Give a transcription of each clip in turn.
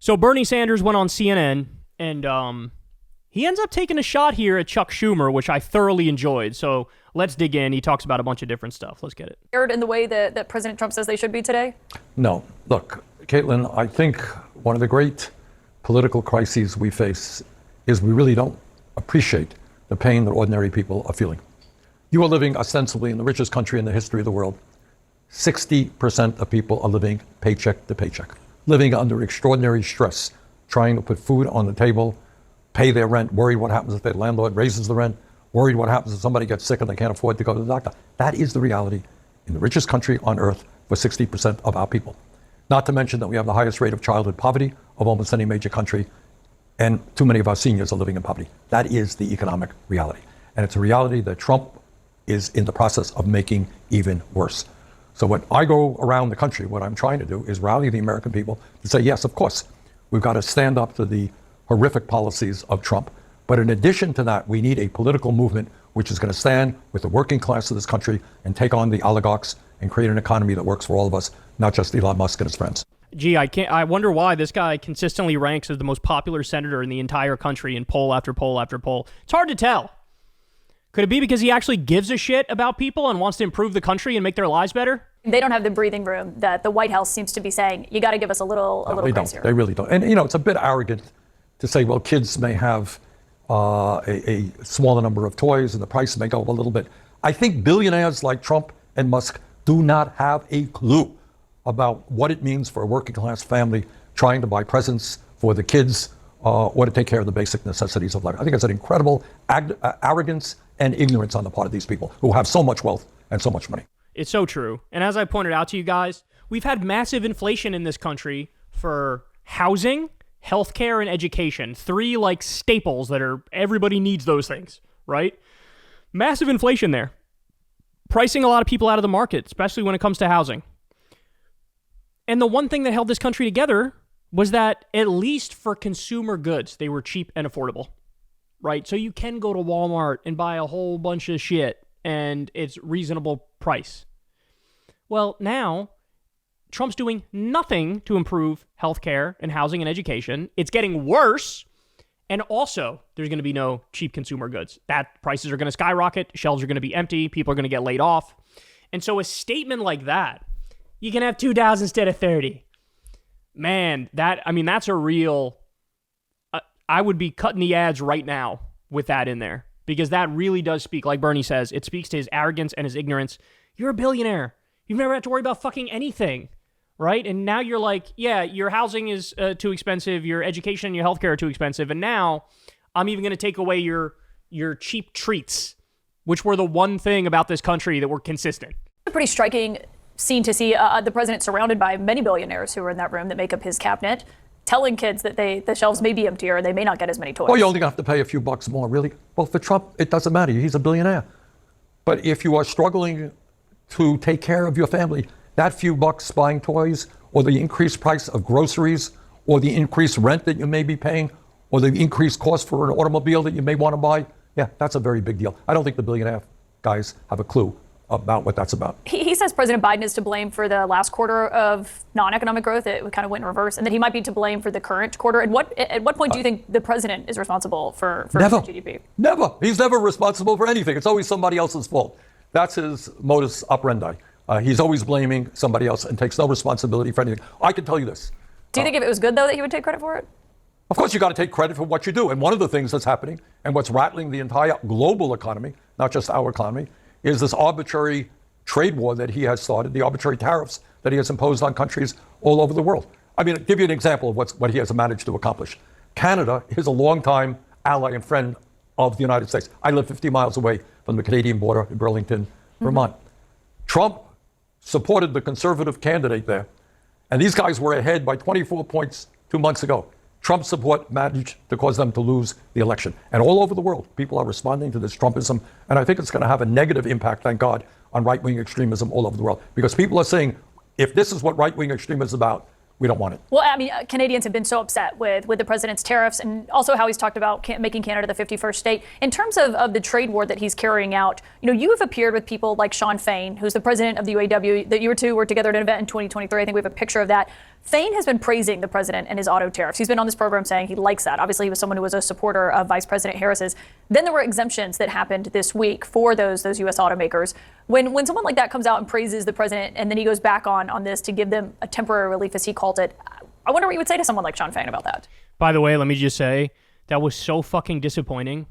So Bernie Sanders went on CNN, and he ends up taking a shot here at Chuck Schumer, which I thoroughly enjoyed. So let's dig in. He talks about a bunch of different stuff. Let's get it. In the way that President Trump says they should be today? No. Look, Caitlin, I think one of the great political crises we face is we really don't appreciate the pain that ordinary people are feeling. You are living ostensibly in the richest country in the history of the world. 60% of people are living paycheck to paycheck, living under extraordinary stress, trying to put food on the table, pay their rent, worried what happens if their landlord raises the rent, worried what happens if somebody gets sick and they can't afford to go to the doctor. That is the reality in the richest country on earth for 60% of our people. Not to mention that we have the highest rate of childhood poverty of almost any major country, and too many of our seniors are living in poverty. That is the economic reality. And it's a reality that Trump is in the process of making even worse. So when I go around the country, what I'm trying to do is rally the American people to say, yes, of course, we've got to stand up to the horrific policies of Trump. But in addition to that, we need a political movement which is going to stand with the working class of this country and take on the oligarchs and create an economy that works for all of us, not just Elon Musk and his friends. Gee, I wonder why this guy consistently ranks as the most popular senator in the entire country in poll after poll after poll. It's hard to tell. Could it be because he actually gives a shit about people and wants to improve the country and make their lives better? They don't have the breathing room that the White House seems to be saying, you got to give us a little grace here. They really don't. And, it's a bit arrogant to say, well, kids may have a smaller number of toys and the price may go up a little bit. I think billionaires like Trump and Musk do not have a clue about what it means for a working class family trying to buy presents for the kids or to take care of the basic necessities of life. I think it's an incredible arrogance and ignorance on the part of these people who have so much wealth and so much money. It's so true. And as I pointed out to you guys, we've had massive inflation in this country for housing, healthcare, and education. Three staples that are, everybody needs those things, right? Massive inflation there. Pricing a lot of people out of the market, especially when it comes to housing. And the one thing that held this country together was that at least for consumer goods, they were cheap and affordable, right? So you can go to Walmart and buy a whole bunch of shit and it's reasonable price. Well, now Trump's doing nothing to improve healthcare and housing and education. It's getting worse. And also, there's going to be no cheap consumer goods. That prices are going to skyrocket. Shelves are going to be empty. People are going to get laid off. And so a statement like that, you can have 2 dollars instead of 30. Man, that's a real, I would be cutting the ads right now with that in there. Because that really does speak, like Bernie says, it speaks to his arrogance and his ignorance. You're a billionaire. You've never had to worry about fucking anything, right? And now you're like, yeah, your housing is too expensive, your education and your healthcare are too expensive, and now I'm even going to take away your cheap treats, which were the one thing about this country that were consistent. A pretty striking scene to see the president surrounded by many billionaires who were in that room that make up his cabinet, telling kids that the shelves may be emptier and they may not get as many toys. Well, you're only going to have to pay a few bucks more, really. Well, for Trump, it doesn't matter. He's a billionaire. But if you are struggling to take care of your family, that few bucks buying toys or the increased price of groceries or the increased rent that you may be paying or the increased cost for an automobile that you may want to buy, yeah, that's a very big deal. I don't think the billionaire guys have a clue about what that's about. He says President Biden is to blame for the last quarter of non-economic growth. It kind of went in reverse, and that he might be to blame for the current quarter. At what point do you think the president is responsible for GDP? Never. He's never responsible for anything. It's always somebody else's fault. That's his modus operandi. He's always blaming somebody else and takes no responsibility for anything. I can tell you this. Do you think if it was good, though, that he would take credit for it? Of course, you got to take credit for what you do. And one of the things that's happening and what's rattling the entire global economy, not just our economy, is this arbitrary trade war that he has started, the arbitrary tariffs that he has imposed on countries all over the world. I mean, I'll give you an example of what he has managed to accomplish. Canada is a longtime ally and friend of the United States. I live 50 miles away from the Canadian border in Burlington, Vermont. Trump supported the conservative candidate there, and these guys were ahead by 24 points 2 months ago. Trump's support managed to cause them to lose the election. And all over the world, people are responding to this Trumpism, and I think it's going to have a negative impact, thank God, on right-wing extremism all over the world. Because people are saying, if this is what right-wing extremism is about, we don't want it. Well, I mean, Canadians have been so upset with the president's tariffs and also how he's talked about making Canada the 51st state. In terms of the trade war that he's carrying out, you have appeared with people like Sean Fain, who's the president of the UAW, that you two were together at an event in 2023. I think we have a picture of that. Fain has been praising the president and his auto tariffs. He's been on this program saying he likes that. Obviously, he was someone who was a supporter of Vice President Harris's. Then there were exemptions that happened this week for those U.S. automakers. When someone like that comes out and praises the president and then he goes back on this to give them a temporary relief, as he called it, I wonder what you would say to someone like Sean Fain about that. By the way, let me just say that was so fucking disappointing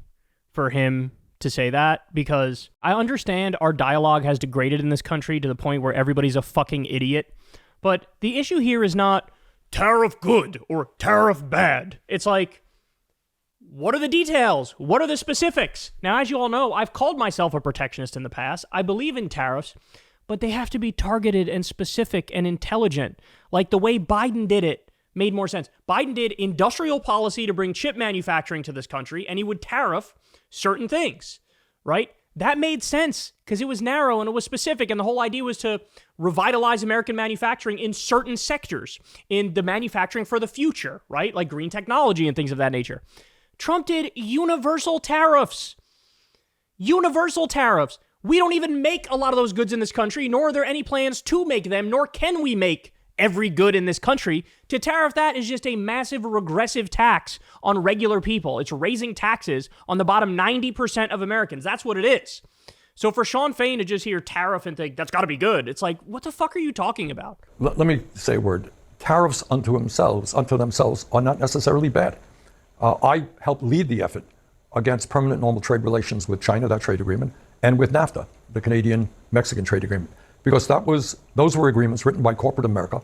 for him to say that, because I understand our dialogue has degraded in this country to the point where everybody's a fucking idiot. But the issue here is not tariff good or tariff bad. It's like, what are the details? What are the specifics? Now, as you all know, I've called myself a protectionist in the past. I believe in tariffs, but they have to be targeted and specific and intelligent. Like the way Biden did it made more sense. Biden did industrial policy to bring chip manufacturing to this country, and he would tariff certain things, right? That made sense because it was narrow and it was specific, and the whole idea was to revitalize American manufacturing in certain sectors, in the manufacturing for the future, right? Like green technology and things of that nature. Trump did universal tariffs. Universal tariffs. We don't even make a lot of those goods in this country, nor are there any plans to make them, nor can we make every good in this country. To tariff that is just a massive regressive tax on regular people. It's raising taxes on the bottom 90% of Americans. That's what it is. So for Sean Fain to just hear tariff and think, that's got to be good, it's like, what the fuck are you talking about? Let me say a word. Tariffs unto themselves are not necessarily bad. I helped lead the effort against permanent normal trade relations with China, that trade agreement, and with NAFTA, the Canadian-Mexican trade agreement. Because those were agreements written by corporate America,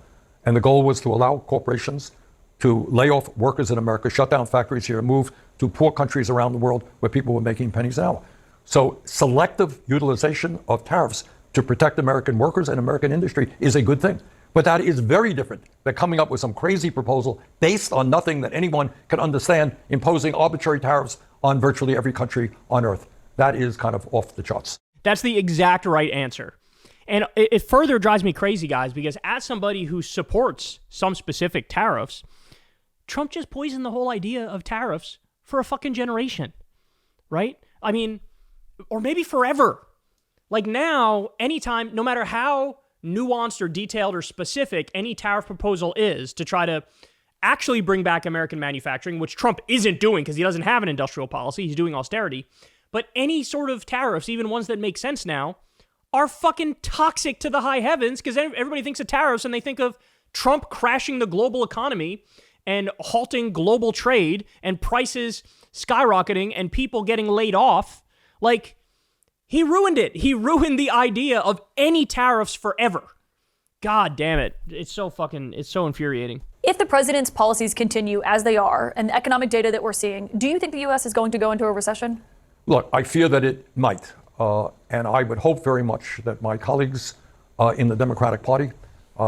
and the goal was to allow corporations to lay off workers in America, shut down factories here, and move to poor countries around the world where people were making pennies an hour. So selective utilization of tariffs to protect American workers and American industry is a good thing. But that is very different than coming up with some crazy proposal based on nothing that anyone can understand, imposing arbitrary tariffs on virtually every country on earth. That is kind of off the charts. That's the exact right answer. And it further drives me crazy, guys, because as somebody who supports some specific tariffs, Trump just poisoned the whole idea of tariffs for a fucking generation, right? I mean, or maybe forever. Like now, anytime, no matter how nuanced or detailed or specific any tariff proposal is to try to actually bring back American manufacturing, which Trump isn't doing because he doesn't have an industrial policy, he's doing austerity, but any sort of tariffs, even ones that make sense now, are fucking toxic to the high heavens because everybody thinks of tariffs and they think of Trump crashing the global economy and halting global trade and prices skyrocketing and people getting laid off. Like, he ruined it. He ruined the idea of any tariffs forever. God damn it. It's so infuriating. If the president's policies continue as they are and the economic data that we're seeing, do you think the U.S. is going to go into a recession? Look, I fear that it might. And I would hope very much that my colleagues in the Democratic Party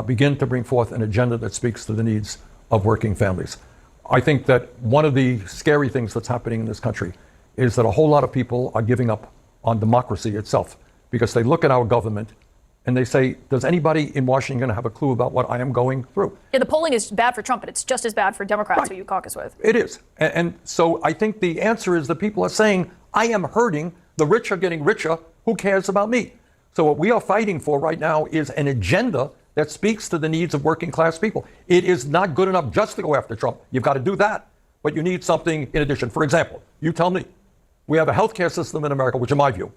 begin to bring forth an agenda that speaks to the needs of working families. I think that one of the scary things that's happening in this country is that a whole lot of people are giving up on democracy itself because they look at our government and they say, does anybody in Washington have a clue about what I am going through? Yeah, the polling is bad for Trump, but it's just as bad for Democrats Right. who you caucus with. It is. And so I think the answer is that people are saying, I am hurting. The rich are getting richer. Who cares about me? So what we are fighting for right now is an agenda that speaks to the needs of working class people. It is not good enough just to go after Trump. You've got to do that. But you need something in addition. For example, you tell me, we have a healthcare system in America, which in my view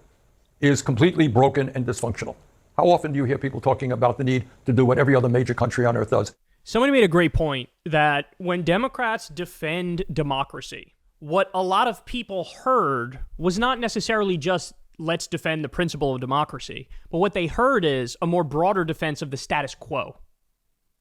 is completely broken and dysfunctional. How often do you hear people talking about the need to do what every other major country on earth does? Somebody made a great point that when Democrats defend democracy, what a lot of people heard was not necessarily just let's defend the principle of democracy, but what they heard is a more broader defense of the status quo,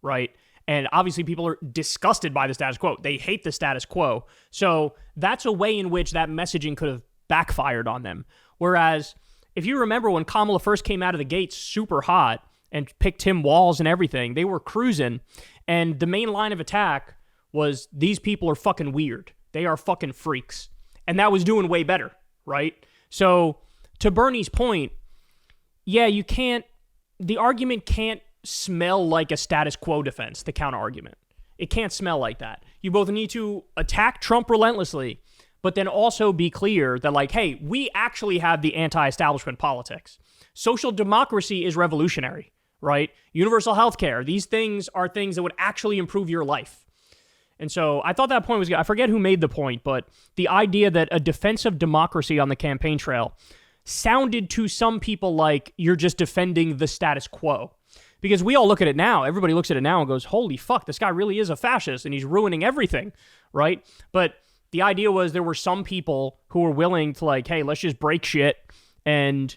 right? And obviously people are disgusted by the status quo. They hate the status quo. So that's a way in which that messaging could have backfired on them. Whereas if you remember when Kamala first came out of the gates super hot and picked Tim Walz and everything, they were cruising. And the main line of attack was these people are fucking weird. They are fucking freaks. And that was doing way better, right? So to Bernie's point, yeah, the argument can't smell like a status quo defense, the counter argument. It can't smell like that. You both need to attack Trump relentlessly, but then also be clear that like, hey, we actually have the anti-establishment politics. Social democracy is revolutionary, right? Universal health care. These things are things that would actually improve your life. And so I thought that point was good. I forget who made the point, but the idea that a defense of democracy on the campaign trail sounded to some people like you're just defending the status quo. Because we all look at it now. Everybody looks at it now and goes, holy fuck, this guy really is a fascist and he's ruining everything, right? But the idea was there were some people who were willing to like, hey, let's just break shit and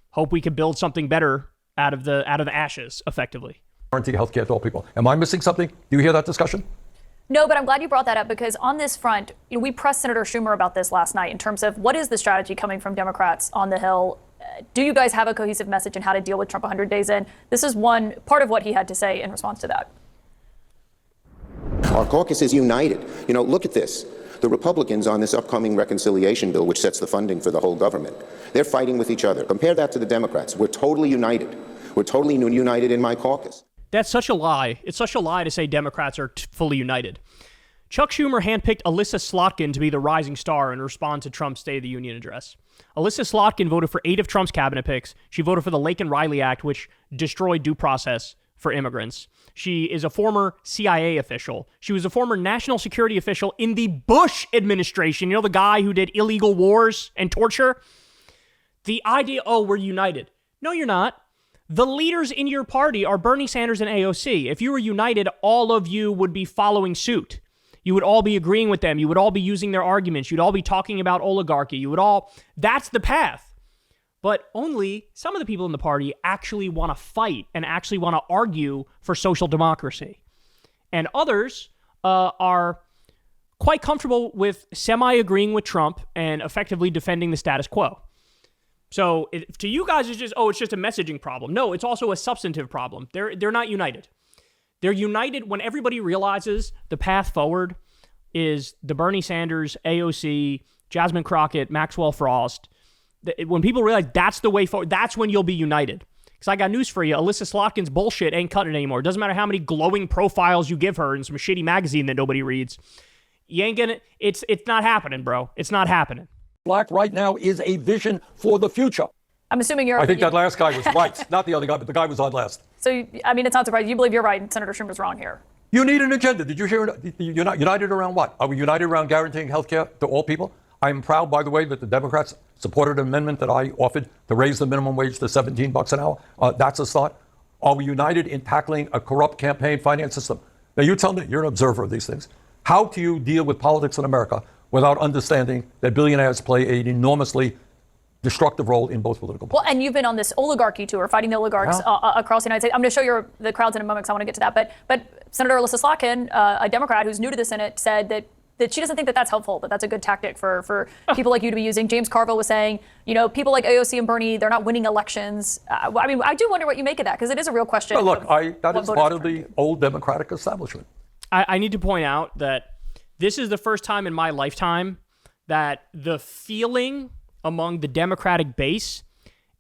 hope we could build something better out of the ashes, effectively. Guarantee health care to all people. Am I missing something? Do you hear that discussion? No, but I'm glad you brought that up because on this front, we pressed Senator Schumer about this last night in terms of what is the strategy coming from Democrats on the Hill. Do you guys have a cohesive message on how to deal with Trump 100 days in? This is one part of what he had to say in response to that. Our caucus is united. Look at this. The Republicans on this upcoming reconciliation bill, which sets the funding for the whole government, they're fighting with each other. Compare that to the Democrats. We're totally united. We're totally united in my caucus. That's such a lie. It's such a lie to say Democrats are fully united. Chuck Schumer handpicked Alyssa Slotkin to be the rising star and respond to Trump's State of the Union address. Alyssa Slotkin voted for 8 of Trump's cabinet picks. She voted for the Laken Riley Act, which destroyed due process for immigrants. She is a former CIA official. She was a former national security official in the Bush administration. You know, the guy who did illegal wars and torture? The idea, we're united. No, you're not. The leaders in your party are Bernie Sanders and AOC. If you were united, all of you would be following suit. You would all be agreeing with them. You would all be using their arguments. You'd all be talking about oligarchy. That's the path. But only some of the people in the party actually want to fight and actually want to argue for social democracy. And others are quite comfortable with semi-agreeing with Trump and effectively defending the status quo. So to you guys, it's just a messaging problem. No, it's also a substantive problem. They're not united. They're united when everybody realizes the path forward is the Bernie Sanders, AOC, Jasmine Crockett, Maxwell Frost. When people realize that's the way forward, that's when you'll be united. Because I got news for you. Alyssa Slotkin's bullshit ain't cutting it anymore. It doesn't matter how many glowing profiles you give her in some shitty magazine that nobody reads. You ain't gonna, it's not happening, bro. It's not happening. Black right now is a vision for the future. I'm assuming I think that last guy was right. Not the other guy, but the guy was on last. So, it's not surprising. You believe you're right and Senator Schumer's wrong here. You need an agenda. Did you hear it? United around what? Are we united around guaranteeing health care to all people? I'm proud, by the way, that the Democrats supported an amendment that I offered to raise the minimum wage to $17 an hour. That's a start. Are we united in tackling a corrupt campaign finance system? Now, you tell me, you're an observer of these things. How do you deal with politics in America without understanding that billionaires play an enormously destructive role in both political parties? Well, and you've been on this oligarchy tour, fighting the oligarchs across the United States. I'm going to show you the crowds in a moment because I want to get to that. But Senator Alyssa Slotkin, a Democrat who's new to the Senate, said that she doesn't think that that's helpful, that that's a good tactic for people like you to be using. James Carville was saying, people like AOC and Bernie, they're not winning elections. I do wonder what you make of that, because it is a real question. Well, look, that is part of the old Democratic establishment. I need to point out that this is the first time in my lifetime that the feeling among the Democratic base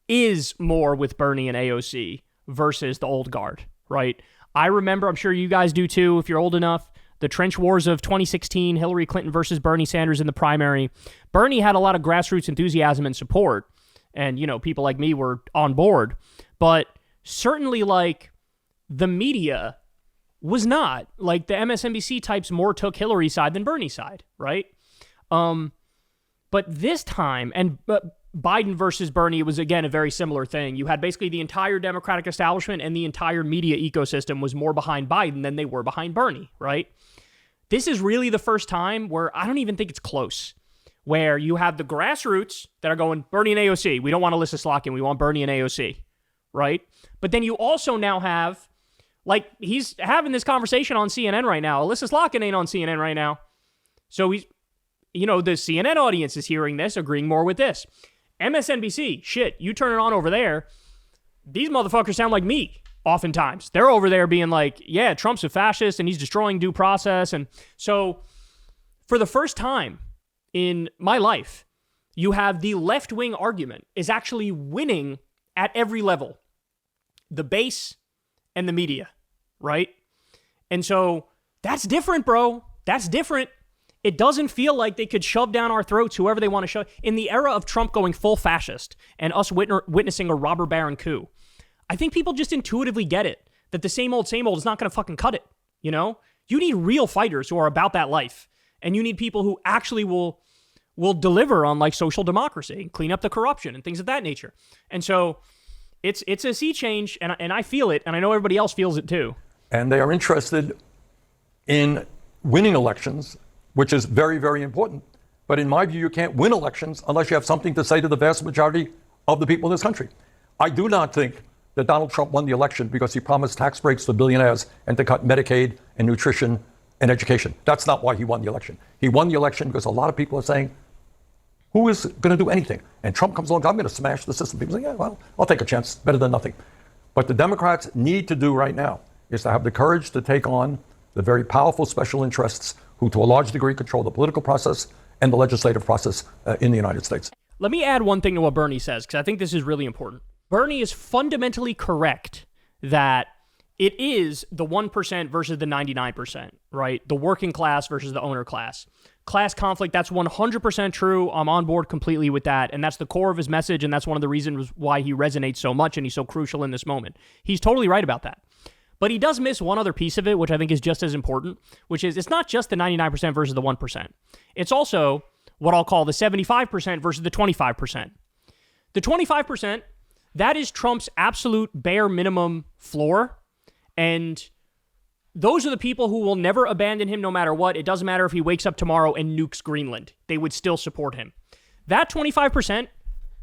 is more with Bernie and AOC versus the old guard, right? I remember, I'm sure you guys do too, if you're old enough, the trench wars of 2016, Hillary Clinton versus Bernie Sanders in the primary. Bernie had a lot of grassroots enthusiasm and support, and, people like me were on board. But certainly, the media was not. The MSNBC types more took Hillary's side than Bernie's side, right? But this time, and Biden versus Bernie, it was, again, a very similar thing. You had basically the entire Democratic establishment and the entire media ecosystem was more behind Biden than they were behind Bernie, right? This is really the first time where I don't even think it's close, where you have the grassroots that are going, Bernie and AOC. We don't want Alyssa Slotkin. We want Bernie and AOC, right? But then you also now have, he's having this conversation on CNN right now. Alyssa Slotkin ain't on CNN right now. So he's, the CNN audience is hearing this, agreeing more with this. MSNBC, shit, you turn it on over there, these motherfuckers sound like me oftentimes. They're over there being like, yeah, Trump's a fascist and he's destroying due process. And so for the first time in my life, you have the left-wing argument is actually winning at every level. The base and the media, right? And so that's different, bro. That's different. It doesn't feel like they could shove down our throats whoever they want to shove. In the era of Trump going full fascist and us witnessing a robber baron coup, I think people just intuitively get it, that the same old is not going to fucking cut it, you know? You need real fighters who are about that life. And you need people who actually will deliver on like social democracy, clean up the corruption and things of that nature. And so it's a sea change, and I feel it, and I know everybody else feels it too. And they are interested in winning elections, which is very, very important. But in my view, you can't win elections unless you have something to say to the vast majority of the people in this country. I do not think that Donald Trump won the election because he promised tax breaks to billionaires and to cut Medicaid and nutrition and education. That's not why he won the election. He won the election because a lot of people are saying, who is going to do anything? And Trump comes along, I'm going to smash the system. People say, yeah, well, I'll take a chance, better than nothing. What the Democrats need to do right now is to have the courage to take on the very powerful special interests who, to a large degree, control the political process and the legislative process in the United States. Let me add one thing to what Bernie says, because I think this is really important. Bernie is fundamentally correct that it is the 1% versus the 99%, right? The working class versus the owner class. Class conflict, that's 100% true. I'm on board completely with that. And that's the core of his message. And that's one of the reasons why he resonates so much and he's so crucial in this moment. He's totally right about that. But he does miss one other piece of it, which I think is just as important, which is it's not just the 99% versus the 1%. It's also what I'll call the 75% versus the 25%. The 25%, that is Trump's absolute bare minimum floor. And those are the people who will never abandon him no matter what. It doesn't matter if he wakes up tomorrow and nukes Greenland. They would still support him. That 25%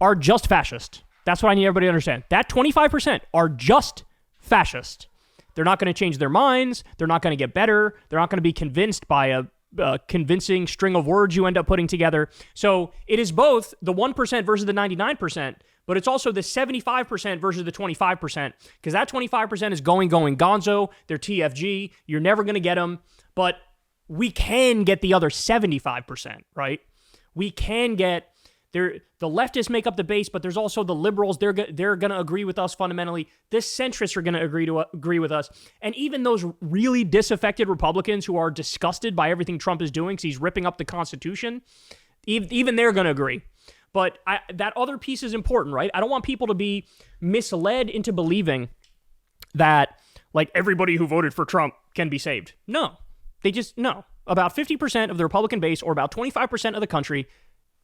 are just fascist. That's what I need everybody to understand. That 25% are just fascist. They're not going to change their minds. They're not going to get better. They're not going to be convinced by a convincing string of words you end up putting together. So it is both the 1% versus the 99%, but it's also the 75% versus the 25%, because that 25% is going gonzo. They're TFG. You're never going to get them, but we can get the other 75%, right? We can get the leftists make up the base, but there's also the liberals. They're going to agree with us fundamentally. The centrists are going to agree with us. And even those really disaffected Republicans who are disgusted by everything Trump is doing because he's ripping up the Constitution, even they're going to agree. But that other piece is important, right? I don't want people to be misled into believing that like everybody who voted for Trump can be saved. No, no. About 50% of the Republican base, or about 25% of the country,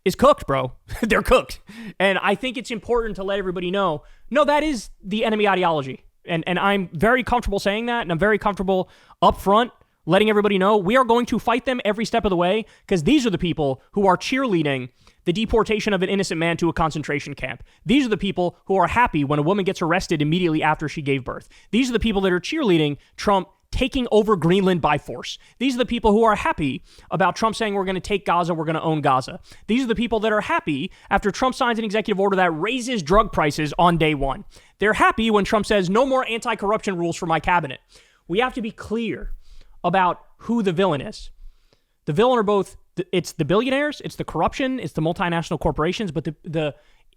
is cooked, bro. They're cooked. And I think it's important to let everybody know, no, that is the enemy ideology. And I'm very comfortable saying that, and I'm very comfortable up front letting everybody know we are going to fight them every step of the way, because these are the people who are cheerleading the deportation of an innocent man to a concentration camp. These are the people who are happy when a woman gets arrested immediately after she gave birth. These are the people that are cheerleading Trump taking over Greenland by force. These are the people who are happy about Trump saying we're going to take Gaza, we're going to own Gaza. These are the people that are happy after Trump signs an executive order that raises drug prices on day one. They're happy when Trump says no more anti-corruption rules for my cabinet. We have to be clear about who the villain is. The villain are both, it's the billionaires, it's the corruption, it's the multinational corporations, but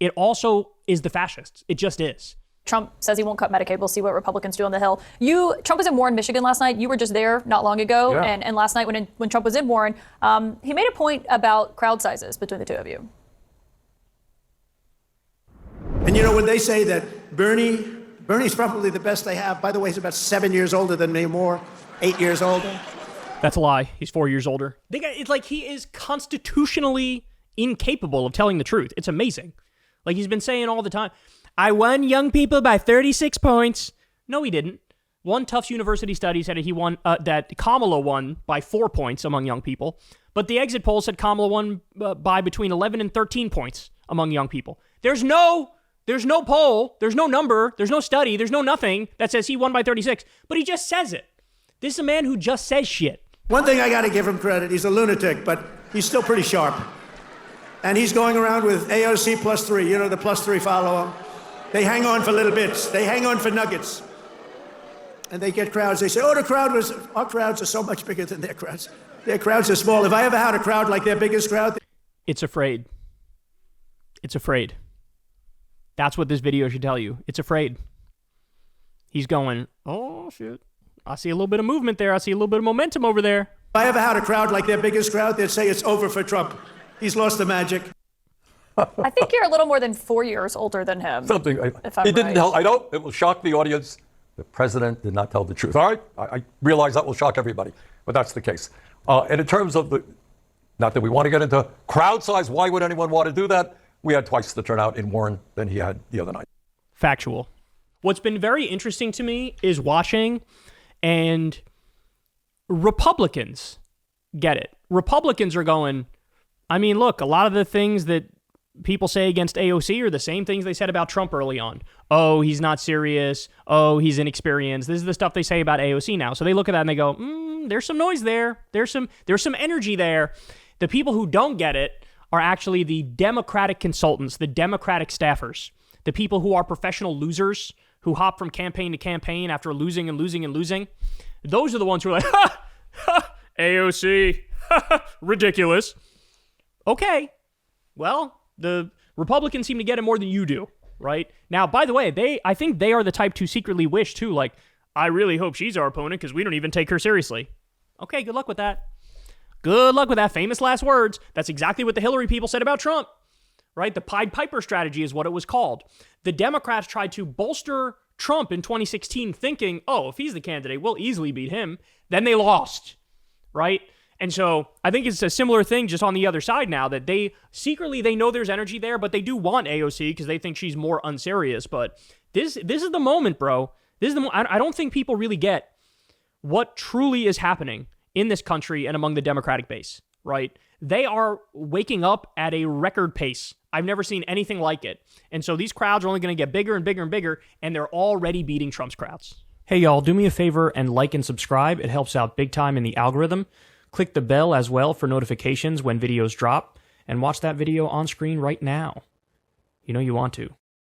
it also is the fascists. It just is. Trump says he won't cut Medicaid. We'll see what Republicans do on the Hill. Trump was in Warren, Michigan last night. You were just there not long ago. Yeah. And last night when Trump was in Warren, he made a point about crowd sizes between the two of you. And you know, when they say that Bernie's probably the best they have. By the way, he's about 7 years older than me, more 8 years older. That's a lie. He's 4 years older. It's like he is constitutionally incapable of telling the truth. It's amazing. Like he's been saying all the time, I won young people by 36 points. No, he didn't. One Tufts University study said that Kamala won by 4 points among young people, but the exit poll said Kamala won by between 11 and 13 points among young people. There's no poll, there's no number, there's no study, there's no nothing that says he won by 36, but he just says it. This is a man who just says shit. One thing I got to give him credit, he's a lunatic, but he's still pretty sharp. And he's going around with AOC +3, you know, the +3 follow him. They hang on for little bits. They hang on for nuggets. And they get crowds. They say, our crowds are so much bigger than their crowds. Their crowds are small. If I ever had a crowd like their biggest crowd. It's afraid. It's afraid. That's what this video should tell you. It's afraid. He's going, oh, shit. I see a little bit of movement there. I see a little bit of momentum over there. If I ever had a crowd like their biggest crowd, they'd say it's over for Trump. He's lost the magic. I think you're a little more than 4 years older than him. Something. If I'm He didn't right. tell. I know it will shock the audience. The president did not tell the truth. All right, I realize that will shock everybody, but that's the case. And in terms of the, not that we want to get into crowd size, why would anyone want to do that? We had twice the turnout in Warren than he had the other night. Factual. What's been very interesting to me is watching, and Republicans get it. Republicans are going, I mean, look, a lot of the things that people say against AOC are the same things they said about Trump early on. Oh, he's not serious. Oh, he's inexperienced. This is the stuff they say about AOC now. So they look at that and they go, there's some noise there. There's some energy there. The people who don't get it are actually the Democratic consultants, the Democratic staffers, the people who are professional losers who hop from campaign to campaign after losing and losing and losing. Those are the ones who are like, AOC, ridiculous. Okay, well, the Republicans seem to get it more than you do, right? Now, by the way, I think they are the type to secretly wish, too, like, I really hope she's our opponent because we don't even take her seriously. Okay, good luck with that. Good luck with that. Famous last words. That's exactly what the Hillary people said about Trump, right? The Pied Piper strategy is what it was called. The Democrats tried to bolster Trump in 2016 thinking, oh, if he's the candidate, we'll easily beat him. Then they lost, right? And so I think it's a similar thing just on the other side now that they secretly, they know there's energy there, but they do want AOC because they think she's more unserious. But this is the moment, bro. This is the I don't think people really get what truly is happening in this country and among the Democratic base, right? They are waking up at a record pace. I've never seen anything like it. And so these crowds are only going to get bigger and bigger and bigger, and they're already beating Trump's crowds. Hey, y'all, do me a favor and like and subscribe. It helps out big time in the algorithm. Click the bell as well for notifications when videos drop, and watch that video on screen right now. You know you want to.